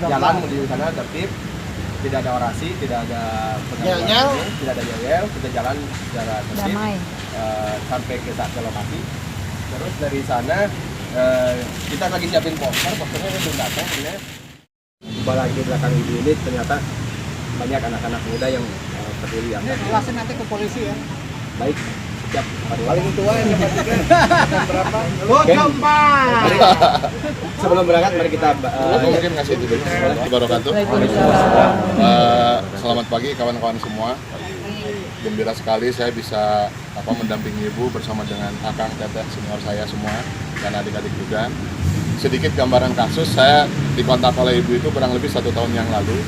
Jalan di sana tertib, tidak ada orasi, tidak ada Yel-yel, tidak ada yel, kita jalan secara tertib sampai ke lokasi. Terus dari sana kita lagi siapin posternya belum datang. Lagi belakang ibu ini ternyata banyak anak-anak muda yang peduli. ini jelasin nanti ke polisi ya. Baik, siap. Paling tua yang dapat berapa? Sebelum berangkat mari kita mungkin ngasih dulu. Wabarakatuh. Selamat pagi kawan-kawan semua. Gembira sekali saya bisa mendampingi ibu bersama dengan akang, teteh, senior saya semua dan adik-adik juga. Sedikit gambaran kasus, saya dikontak oleh ibu itu kurang lebih 1 tahun yang lalu,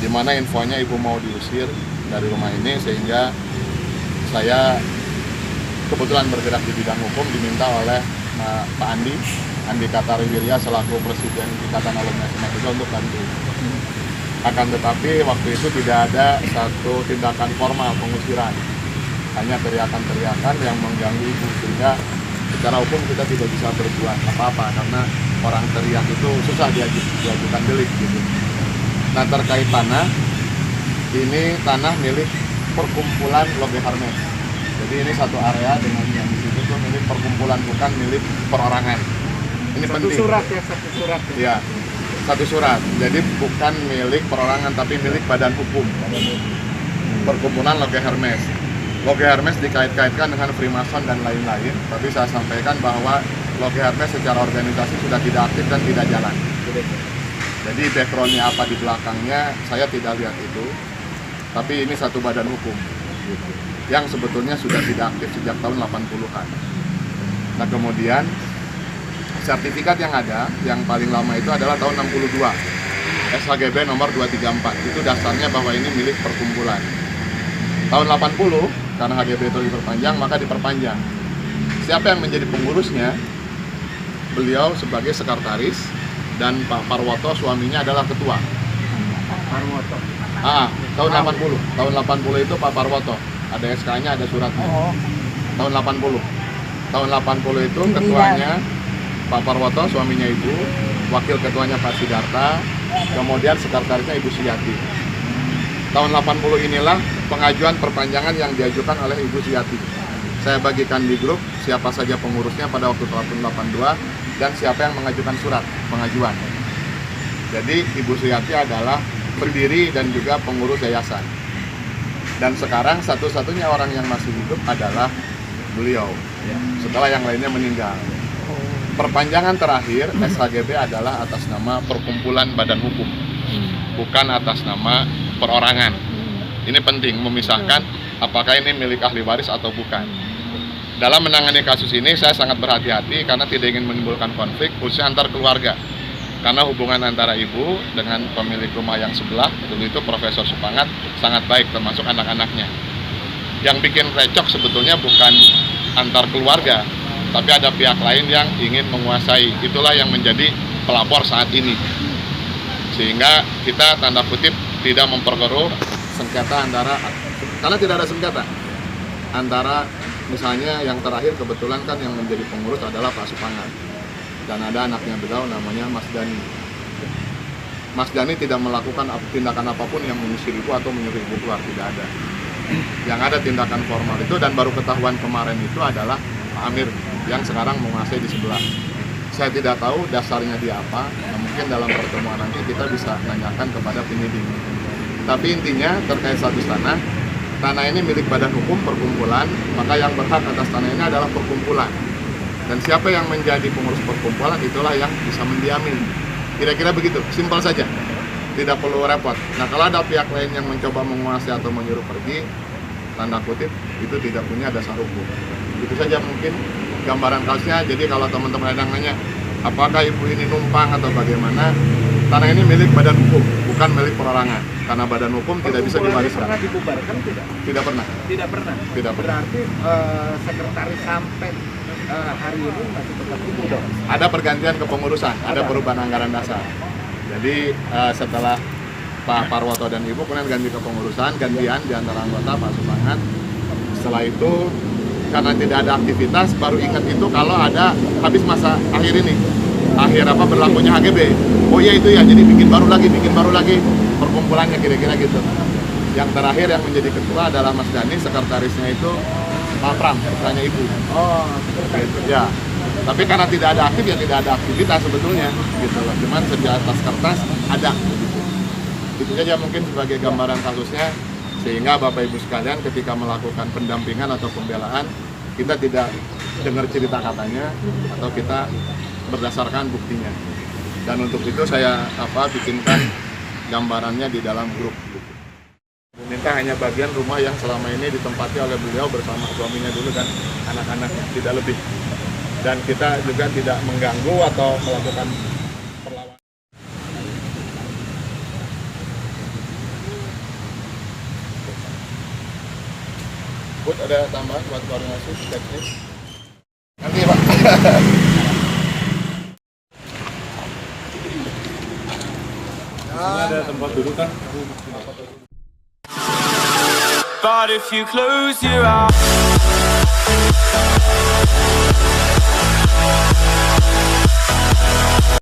di mana infonya ibu mau diusir dari rumah ini, sehingga saya kebetulan bergerak di bidang hukum diminta oleh Pak Andi Katariwirya selaku Presiden Ikatan Alumni SMA 3 untuk bantu. Akan tetapi waktu itu tidak ada satu tindakan formal pengusiran, hanya teriakan-teriakan yang mengganggu ibu, sehingga secara hukum kita tidak bisa berbuat apa-apa karena orang teriak itu susah diajukan delik gitu. Nah, terkait tanah, ini tanah milik perkumpulan Loge Hermes. Jadi ini satu area dengan yang di situ tuh milik perkumpulan, bukan milik perorangan. Ini Satu penting. surat ya, satu surat. Ya, satu surat. Jadi bukan milik perorangan tapi milik badan hukum. Perkumpulan Loge Hermes. Loge Hermes dikait-kaitkan dengan Freemason dan lain-lain, tapi saya sampaikan bahwa Loge Hermes secara organisasi sudah tidak aktif dan tidak jalan. Jadi background-nya apa di belakangnya saya tidak lihat itu, tapi ini satu badan hukum yang sebetulnya sudah tidak aktif sejak tahun 80-an. Nah, kemudian sertifikat yang ada, yang paling lama itu adalah tahun 62, SHGB nomor 234, itu dasarnya bahwa ini milik perkumpulan. Tahun 80, karena HGB itu diperpanjang, maka diperpanjang. Siapa yang menjadi pengurusnya? Beliau sebagai sekretaris, dan Pak Parwoto suaminya adalah ketua. Parwoto. Tahun 80. Tahun 80 itu Pak Parwoto. Ada SK-nya, ada suratnya. Tahun 80. Tahun 80 itu ketuanya Pak Parwoto, suaminya ibu, wakil ketuanya Pak Sidarta, kemudian sekretarisnya Ibu Suyati. Tahun 80 inilah pengajuan perpanjangan yang diajukan oleh Ibu Suyati. Saya bagikan di grup siapa saja pengurusnya pada waktu tahun 82 dan siapa yang mengajukan surat pengajuan. Jadi Ibu Suyati adalah pendiri dan juga pengurus yayasan. Dan sekarang satu-satunya orang yang masih hidup adalah beliau, setelah yang lainnya meninggal. Perpanjangan terakhir SHGB adalah atas nama perkumpulan badan hukum, bukan atas nama perorangan. Ini penting memisahkan apakah ini milik ahli waris atau bukan. Dalam menangani kasus ini saya sangat berhati-hati karena tidak ingin menimbulkan konflik khususnya antar keluarga. Karena hubungan antara ibu dengan pemilik rumah yang sebelah, dulu itu Profesor Supangat, sangat baik termasuk anak-anaknya. Yang bikin recok sebetulnya bukan antar keluarga, tapi ada pihak lain yang ingin menguasai. Itulah yang menjadi pelapor saat ini. Sehingga kita tanda kutip tidak memperkeruh sengketa karena tidak ada sengketa antara, misalnya yang terakhir kebetulan kan yang menjadi pengurus adalah Pak Supangat dan ada anaknya beliau namanya Mas Dani. Mas Dani tidak melakukan tindakan apapun yang mengusir ibu atau menyuruh ibu keluar, tidak ada. Yang ada tindakan formal itu, dan baru ketahuan kemarin itu adalah Pak Amir yang sekarang menguasai di sebelah. Saya tidak tahu dasarnya dia apa, nah, mungkin dalam pertemuan nanti kita bisa nanyakan kepada penyidik. Tapi intinya terkait status tanah ini milik badan hukum perkumpulan, maka yang berhak atas tanah ini adalah perkumpulan. Dan siapa yang menjadi pengurus perkumpulan itulah yang bisa mendiami. Kira-kira begitu, simpel saja, tidak perlu repot. Nah, kalau ada pihak lain yang mencoba menguasai atau menyuruh pergi, tanda kutip, itu tidak punya dasar hukum. Itu saja mungkin gambaran kasusnya. Jadi kalau teman-teman ada yang nanya, apakah ibu ini numpang atau bagaimana, tanah ini milik badan hukum, bukan milik perorangan. Karena badan hukum tidak bisa diwariskan. Pernah dibubarkan tidak? Tidak pernah. Tidak pernah. Tidak pernah. Berarti sekretaris sampai hari ini masih tetap ibu dong? Ada pergantian kepengurusan, ada perubahan anggaran dasar. Jadi setelah Pak Parwoto dan Ibu kemudian ganti kepengurusan, gantian di antara anggota Pak Supangat. Setelah itu karena tidak ada aktivitas, baru ingat itu kalau ada habis masa akhir ini, akhir berlakunya HGB. Oh iya itu ya, jadi bikin baru lagi perkumpulannya kira-kira gitu. Yang terakhir yang menjadi ketua adalah Mas Dani, sekretarisnya itu Pak Pram, putranya Ibu. Oh, Gitu, ya. Tapi karena tidak ada aktif ya tidak ada aktivitas sebetulnya, gitu loh. Cuman di atas kertas ada. Gitu. Itu saja mungkin sebagai gambaran kasusnya, sehingga Bapak Ibu sekalian ketika melakukan pendampingan atau pembelaan, kita tidak dengar cerita katanya atau kita berdasarkan buktinya. Dan untuk itu saya bikinkan gambarannya di dalam grup. Minta hanya bagian rumah yang selama ini ditempati oleh beliau bersama suaminya dulu dan anak-anaknya, tidak lebih. Dan kita juga tidak mengganggu atau melakukan perlawanan. Bud, ada tambahan buat koordinasi teknis? Nanti Pak. Ada tempat duduk kan? But if you close your eyes